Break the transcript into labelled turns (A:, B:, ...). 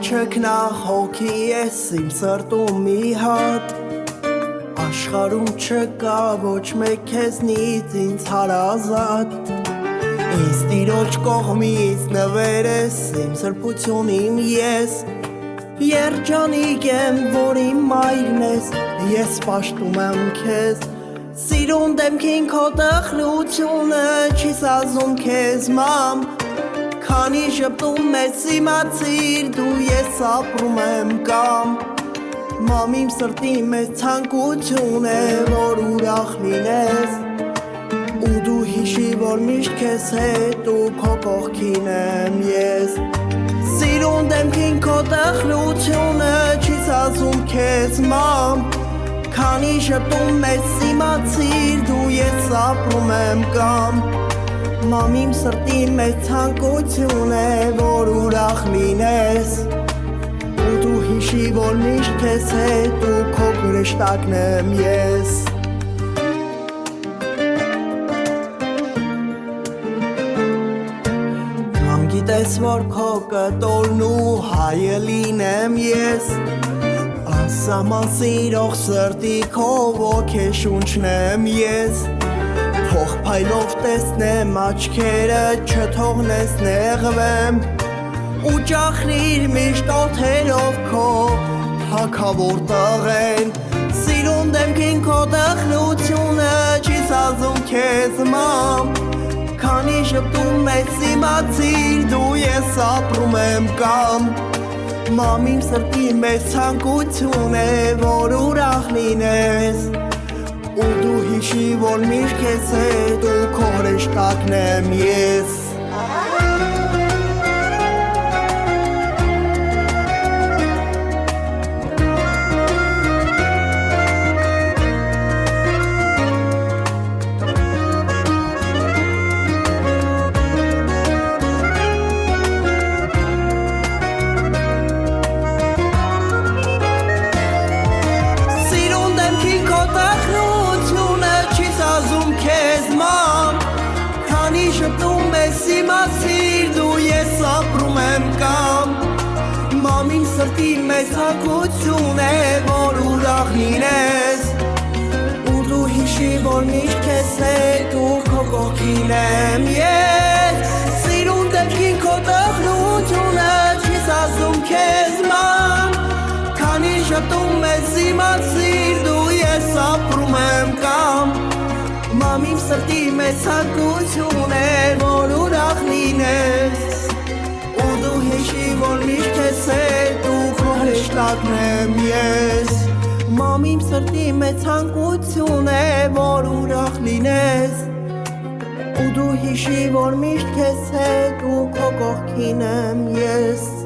A: չքնա հոգի ես իմ սրտում մի հատ Աշխարհում չկա ոչ մեկ քեզնից ինձ հարազատ Ինձ տիրոջ կողմից նվեր ես իմ սրբություն իմ ես Երջանիկ եմ որ իմ մայրն ես ես պաշտում եմ քեզ Սիրուն դեմքին քո տխրությունը չի սազում քեզ մամ Քանի ժպտում ես իմացիր դու ես ապրում եմ կամ Մամ իմ սրտի մեծ ցանկություն է որ ուրախ լինես Ու դու հիշի որ միշտ քեզ հետ ու քո կողքին եմ ես Սիրուն դեմքին քո տխրությունը չի սազում քեզ մամ Քանի ժպտում ես իմացիր դու ես ապրում եմ կամ Մամ իմ սրտի մեծ ցանկություն է որ ուրախ լինես Ու դու հիշի որ միշտ քեզ հետ ու քո հրեշտակն եմ ես Մամ գիտես որ քո կտորն ու հայը լինեմ ես Անսահման սիրող սրտի քո ոգեշունչն եմ ես Թող փայլով տեսնեմ աչքերը չթողնես նեղվեմ Ու ճախրիր միշտ օդերով քո թագավոր տղեն Սիրուն դեմքին քո տխրությունը չի սազում քեզ մամ Քանի ժպտում ես իմացիր դու ես ապրում եմ կամ Մամ իմ սրտի մեծ ցանկություն է որ ուրախ լինես Ու դու հիշի որ միշտ քեզ հետ ու քո հրեշտակն եմ ես Շպտում ես իմացիր դու ես ապրում եմ կամ Մամ իմ սրտի մեծ ցանկություն է որ ուրախ լինես Ու դու հիշի որ միշտ քեզ հետ ու քո կողքին եմ ես Սիրուն դեպքին քո տխրությունը չի սազում քեզ մամ Քանի շպտում ես իմացիր դու ես ապրում եմ կամ Մամ իմ սրտի մեծ ցանկություն է որ ուրախ լինես Ու դու հիշի որ միշտ քեզ հետ ու քո հրեշտակն եմ ես Մամ իմ սրտի մեծ ցանկություն է որ ուրախ լինես Ու դու հիշի որ միշտ քեզ հետ ու քո կողքին եմ ես